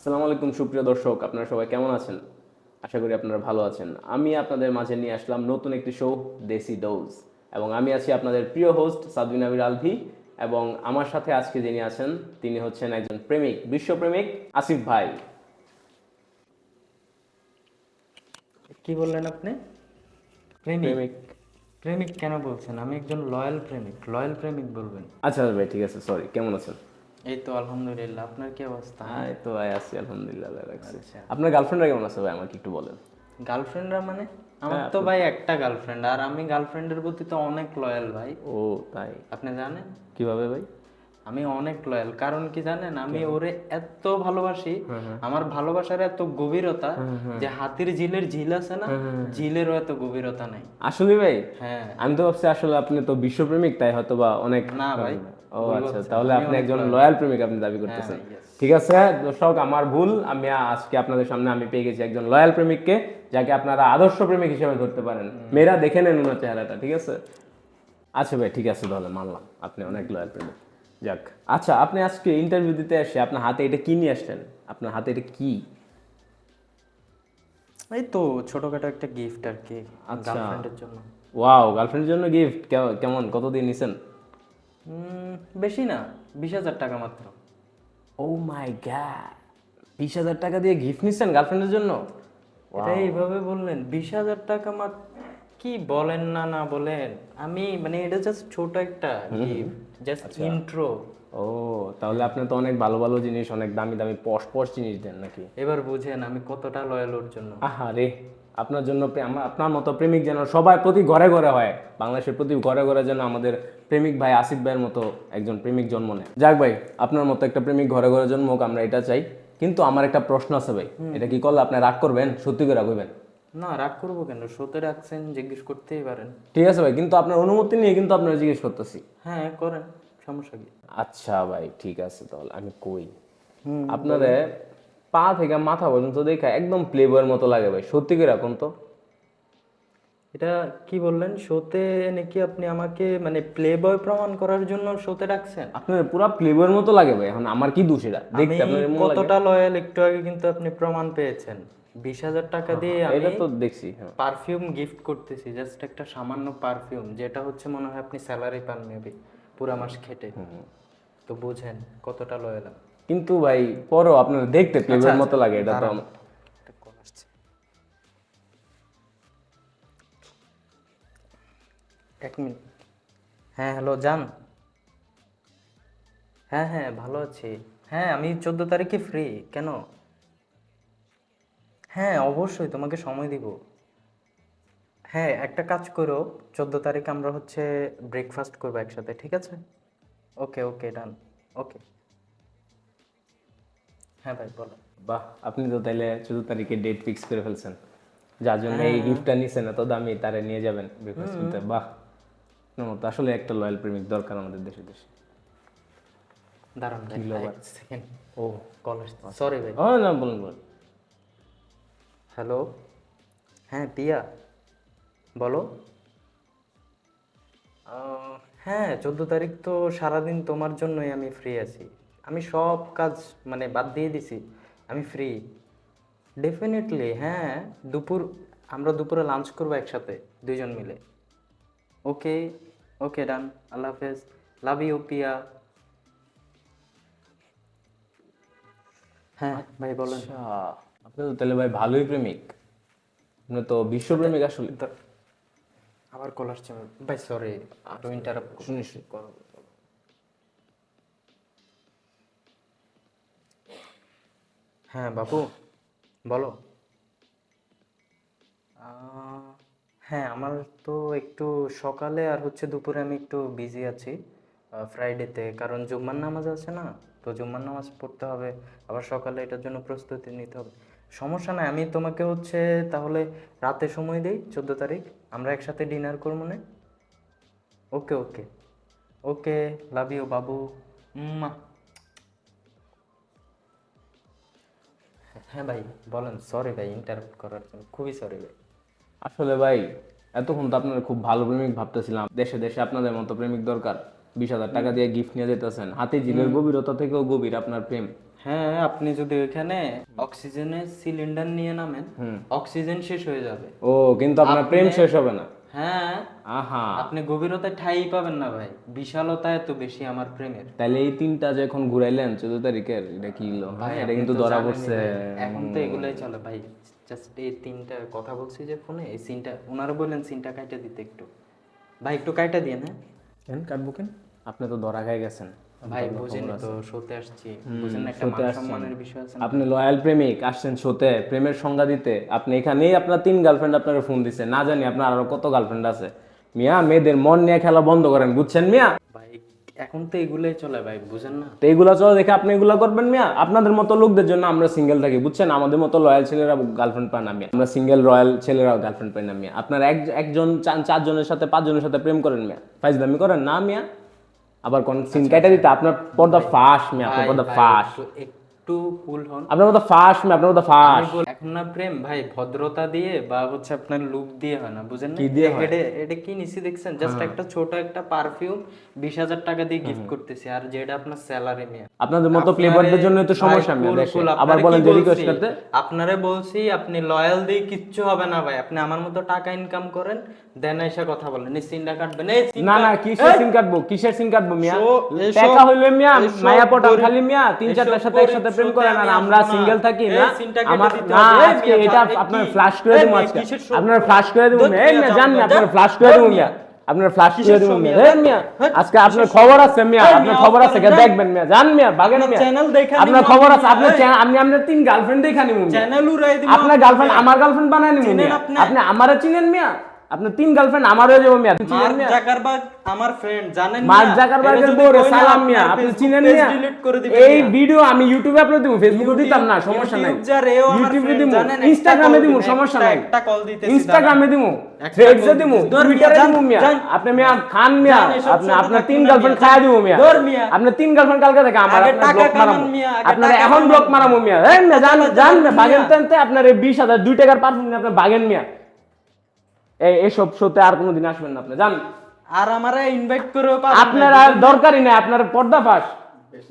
আসসালামু আলাইকুম সুপ্রিয় দর্শক, আপনারা সবাই কেমন আছেন? আশা করি আপনারা ভালো আছেন। আমি আপনাদের মাঝে নিয়ে আসলাম নতুন একটি শো, দেশি ডোজ। এবং আমি আছি আপনাদের প্রিয় হোস্ট সাদবিন আবির আলভি। এবং আমার সাথে আজকে যিনি আছেন তিনি হচ্ছেন একজন প্রেমিক, বিশ্বপ্রেমিক আসিফ ভাই। কি বললেন আপনি? প্রেমিক? প্রেমিক। প্রেমিক কেন বলছেন? আমি একজন লয়াল প্রেমিক। লয়াল প্রেমিক বলবেন। আচ্ছা ভাই, ঠিক আছে, সরি। কেমন আছেন? এই তো আলহামদুলিল্লাহ। আপনার কি অবস্থা? এই তো ভাই আছি, আলহামদুলিল্লাহ, আল্লাহ রাখছে। আচ্ছা। আপনার গার্লফ্রেন্ডরা কেমন আছে ভাই, আমাকে একটু বলেন। গার্লফ্রেন্ডরা মানে? আমার হ্যাঁ তো আপনি। ভাই একটা গার্লফ্রেন্ড, আর আমি গার্লফ্রেন্ডের প্রতি তো অনেক লয়াল ভাই। ও তাই? আপনি জানেন? কিভাবে ভাই? আমি অনেক লয়াল। কারণ কি জানেন? আমি ওরে এত ভালোবাসি, আমার ভালোবাসার এত গভীরতা যে হাতির ঝিলের ঝিল আছে না, ঝিলেরও এত গভীরতা নাই। আসলে ভাই, হ্যাঁ। আমি তো ভাবছি আসলে আপনি তো বিশ্বপ্রেমিক, তাই হয়তো বা অনেক। না ভাই, ও ভুল আচ্ছা, ভাবছেন। তাহলে আমি আপনি অনেক একজন লয়াল। লয়াল প্রেমিক আপনি দাবি হ্যাঁ করতেছেন। ভাই, yes. ঠিক আছে দর্শক, আমার ভুল। আমি আজকে আপনাদের সামনে আমি পেয়ে গেছি একজন লয়াল প্রেমিককে, যাকে আপনারা আদর্শ প্রেমিক হিসেবে ধরতে পারেন। মেয়েরা দেখে নেন ওনার চেহারাটা, ঠিক আছে? আচ্ছা ভাই, ঠিক আছে, তাহলে মানলাম আপনি অনেক লয়াল প্রেমিক। যাক, আচ্ছা, আপনি আজকে ইন্টারভিউ দিতে এসে আপনার হাতে এটা কি নিয়ে আসলেন? আপনার হাতে এটা কি? এই তো ছোটখাটো একটা গিফট আর কি, আচ্ছা। গার্লফ্রেন্ডের জন্য। ওয়াও, গার্লফ্রেন্ডের জন্য গিফট? কেমন, কত দিয়ে নিছেন? বেশি না, 20,000 টাকা মাত্র। ও মাই গড, 20,000 টাকা দিয়ে গিফট নিচ্ছেন গার্লফ্রেন্ডের জন্য? এটা এইভাবে বললেন? 20,000 টাকা মাত্র? কি বলেন না না বলেন? আমি মানে এটা জাস্ট ছোট একটা গিফট, জাস্ট ইন্ট্রো। ও, তাহলে আপনি তো অনেক ভালো ভালো জিনিস, অনেক দামি দামি পশ পশ জিনিস দেন নাকি? এবার বুঝেন আমি কতটা লয়াল ওর জন্য। আহা রে, আপনার জন্য আপনার মতো প্রেমিক যেন সবাই প্রতি ঘরে ঘরে হয়। বাংলাদেশের প্রতি ঘরে ঘরে যেন আমাদের প্রেমিক ভাই আসিফ ভাইয়ের মতো একজন প্রেমিক জন্ম নেয়। যাক ভাই, আপনার মতো একটা প্রেমিক ঘরে ঘরে জন্মক, আমরা এটা চাই। কিন্তু আমার একটা প্রশ্ন আছে ভাই, এটা কি করলে আপনি রাগ করবেন? সত্যি করে কইবেন। না, রাগ করবো কেন? শোতে রাখছেন, জিজ্ঞেস করতেই পারেন। ঠিক আছে ভাই, কিন্তু আপনার অনুমতি নিয়ে কিন্তু আপনার জিজ্ঞেস করতেছি। হ্যাঁ করেন, সমস্যা কি? আচ্ছা ভাই, ঠিক আছে, তাহলে আমি কই। আপনারে পা থেকে মাথা পর্যন্ত দেখা একদম প্লেবয়ের মতো লাগে ভাই, সত্যি করে এখন তো। এটা কি বললেন? শোতে নাকি আপনি আমাকে মানে প্লে বয় প্রমাণ করার জন্য শোতে রাখছেন? আপনার পুরো প্লেবয়ের মতো লাগে ভাই, এখন আমার কি দোষ এটা আমি দেখতে আপনার এমন লাগে? কতটা লয়াল একটু আগে কিন্তু আপনি প্রমাণ পেয়েছেন। 20,000 টাকা দিয়ে আমি এটা তো দেখছি, হ্যাঁ। পারফিউম গিফট করতেছি, জাস্ট একটা সামান্য পারফিউম, যেটা হচ্ছে মনে হয় আপনি স্যালারি পান মেবি পুরা মাস খেটে। তো বুঝেন কতটা লয়াল আমি। কিন্তু ভাই, পরও আপনার দেখতে আচ্ছা প্লেবয়ের আচ্ছা, মতো লাগে, এটা তো দাঁড়ান, একটা কল আসছে। 1 মিনিট। হ্যাঁ হ্যালো, জান। হ্যাঁ হ্যাঁ ভালো আছি। হ্যাঁ আমি 14 তারিখে ফ্রি। কেন? হ্যাঁ অবশ্যই তোমাকে সময় দিব। হ্যাঁ একটা কাজ করো, 14 তারিখ আমরা হচ্ছে ব্রেকফাস্ট করবো একসাথে, ঠিক আছে? ওকে ওকে, ডান। ওকে। হ্যাঁ ভাই বলো। বাহ, আপনি তো তাইলে 14 তারিখে ডেট ফিক্স করে ফেলছেন, যার জন্য এই হ্যাঁ। গিফটটা নিছেন এত দামি, তারে নিয়ে যাবেন ব্রেকফাস্ট করতে। বাহ, আপনার মতো আসলে একটা লয়াল প্রেমিক দরকার আমাদের দেশে দেশে। দাঁড়ান ভাই, কিলো এক সেকেন্ড, ও, কল আসছে, সরি ভাই। ও না, বলুন বলুন। হ্যালো। হ্যাঁ পিয়া, বলো। হ্যাঁ 14 তারিখ তো সারাদিন তোমার জন্যই আমি ফ্রি আছি। আমি সব কাজ মানে বাদ দিয়ে দিছি, আমি ফ্রি। ডেফিনেটলি হ্যাঁ। দুপুর, আমরা দুপুরে লাঞ্চ করবো একসাথে, দুইজন মিলে। ওকে ওকে, ডান। আল্লাহ হাফেজ। লাভ ইউ পিয়া। হ্যাঁ ভাই বলেন। আচ্ছা, আপনি তো তাহলে ভাই ভালোই প্রেমিক, আপনি তো বিশ্বপ্রেমিক আসলে। তা- আবার কল আসছে ভাই, সরি একটু ইন্টারাপ্ট। শুনিস। হ্যাঁ বাবু, বলো। আহ, হ্যাঁ আমার তো একটু সকালে আর হচ্ছে দুপুরে আমি একটু বিজি আছি, ফ্রাইডেতে, কারণ জুম্মার নামাজ আছে না, তো জুম্মার নামাজ পড়তে হবে, আবার সকালে এটার জন্য প্রস্তুতি নিতে হবে। সমস্যা নাই, আমি তোমাকে হচ্ছে তাহলে রাতে সময় দিই, 14 তারিখ আমরা একসাথে ডিনার করবো না? ওকে ওকে ওকে, লাভ ইউ বাবু। উম্মা। হ্যাঁ ভাই বলেন, সরি ভাই ইন্টারাপ্ট করার জন্য, খুবই সরি ভাই। আসলে ভাই, এতক্ষণ তো আপনার খুব ভালো প্রেমিক ভাবতেছিলাম, দেশে দেশে আপনাদের মতো প্রেমিক দরকার। 20,000 টাকা দিয়ে গিফট নিয়ে যেতেছেন, হাতে জিলের গভীরতা থেকেও গভীর আপনার প্রেম। হ্যাঁ, আপনি যদি ওইখানে অক্সিজেনের সিলিন্ডার নিয়ে নামেন, অক্সিজেন শেষ হয়ে যাবে। ও কিন্তু আপনার প্রেম শেষ হবে না। হ্যাঁ, আহা, আপনি গভীরতায় ঠাই পাবেন না ভাই, বিশালতা এত বেশি আমার প্রেমের। তাহলে এই তিনটা যে এখন ঘুরাইলেন 14 তারিখের, এটা কি হলো? হ্যাঁ, এটা আপনি কিন্তু তো ধরা জানেনই পড়ছে। ভাই, এখন তো এগুলাই চলে ভাই। জাস্ট এই তিনটা কথা বলছি যে ফোনে, এই সিনটা ওনারা বললেন সিনটা কাইটা দিতে একটু, ভাই একটু কাইটা দিয়ে না। কেন কাটবো কেন? আপনি তো ধরা খাই গেছেন। ভাই বুঝেনি তো, শোতে আসছি, বুঝেন না, একটা শোতে মান আসছেন। সম্মানের বিষয় আছে না। আপনি লয়াল প্রেমিক, আসছেন শোতে প্রেমের সংজ্ঞা দিতে। আপনি এখানেই আপনার 3 গার্লফ্রেন্ড আপনার ফোন দিছে, না জানি আপনার আরো কত গার্লফ্রেন্ড আছে। মিয়া, মেয়েদের মন নিয়ে খেলা বন্ধ করেন, বুঝছেন মিয়া? ভাই এখন তো এগুলাই চলে ভাই, বুঝেন না। তো এইগুলা চলো দেখে আপনি এগুলা করবেন মিয়া? আপনাদের মতো লোকদের জন্য আমরা সিঙ্গেল থাকি, বুঝছেন? আমাদের মতো লয়াল ছেলেরা গার্লফ্রেন্ড পায় না মিয়া। আমরা সিঙ্গেল রয়্যাল ছেলেরাও গার্লফ্রেন্ড পাই না মিয়া। আপনার একজন 4 জনের সাথে 5 জনের সাথে প্রেম করেন মিয়া, ফাইজলামি করেন না মিয়া? আবার কোন সিন কাইটা দিতে আপনার পর্দা ফাঁস মিয়া, আপনার পর্দা ফাঁস। একটু কুল হন। আপনার মতো ফাঁস মিয়া, আপনার মতো ফাঁস। এখন না প্রেম ভাই ভদ্রতা দিয়ে বা হচ্ছে আপনার লুক দিয়ে হয় না, বুঝেন না। কি দিয়ে হয়? এটা কি নিছি দেখছেন, জাস্ট একটা ছোট একটা পারফিউম 20,000 টাকা দিয়ে গিফট করতেছি, আর যেটা আপনার স্যালারি মিয়া। আপনাদের মতো প্লেবয়দের জন্য তো সমস্যা মিয়া দেশে। আবার বলেন যে রিকোয়েস্ট করতে। আপনারে বলছি আপনি লয়াল দিয়ে কিচ্ছু হবে না ভাই, আপনি আমার মতো টাকা ইনকাম করেন, দেন এসে কথা বলেন, এই সিনটা কাটবেন। এই না না, কিসের সিন কাটবো, কিসের সিন কাটবো মিয়া? টাকা হইলে মিয়া মায়া পটান খালি মিয়া 3-4টার সাথে একসাথে প্রেম করেন, আর আমরা সিঙ্গেল থাকি না। আমার না, আজকে এটা আপনার ফ্ল্যাশ করে দেবো, আজকে আপনার ফ্ল্যাশ করে দেবো মিয়া। এই মিয়া জান মিয়া, আপনার ফ্ল্যাশ করে দেবো মিয়া, আপনার ফ্ল্যাশ করে দেবো মিয়া। এই মিয়া, আজকে আপনার খবর আছে মিয়া, আপনার খবর আছে, দেখবেন মিয়া, জান মিয়া, বাগেন মিয়া, চ্যানেল দেখে আপনার খবর আছে। আপনি আপনার 3 গার্লফ্রেন্ড দেখা নিমু মিয়া। চ্যানেল উড়াই দিবেন। আপনার গার্লফ্রেন্ড আমার গার্লফ্রেন্ড বানায় নিমু মিয়া। আপনি আমারে চিনেন মিয়া? আপনার 3 গার্লফ্রেন্ড আমার হয়ে যাবো মিয়া। মার্ক জাকারবার্গ আমার ফ্রেন্ড, জানেন না? মার্ক জাকারবার্গের বউরে সালাম মিয়া, আপনি চিনেন মিয়া? ডিলিট করে দিবেন। এই ভিডিও আমি ইউটিউবে আপলোড দেব, ফেসবুকে দিতাম না, সমস্যা নাই। ইউটিউবে দিমু, ইনস্টাগ্রামে দিমু, সমস্যা নাই। একটা কল দিতেছি, ইনস্টাগ্রামে দিমু, থ্রেডসে দিমু, টুইটারে দিমু মিয়া। আপনি মিয়া খান মিয়া, আপনার 3 গার্লফ্রেন্ড খায়া দিমু মিয়া। আপনি 3 গার্লফ্রেন্ড কালকে থেকে আমার ব্লক মারামু। আপনারা এখন ব্লক মারামু মিয়া। এই মিয়া জান মিয়া, বাগেন তেনতে আপনার এই 20,000 2 টাকার পারফিউম নিয়ে আপনি বাগেন মিয়া। এইসব শোতে আর কোনোদিন আসবেন না আপনি, জান। আর আমারে ইনভাইট করেও আপনার আর দরকারই নাই, আপনার পর্দা ফাঁস।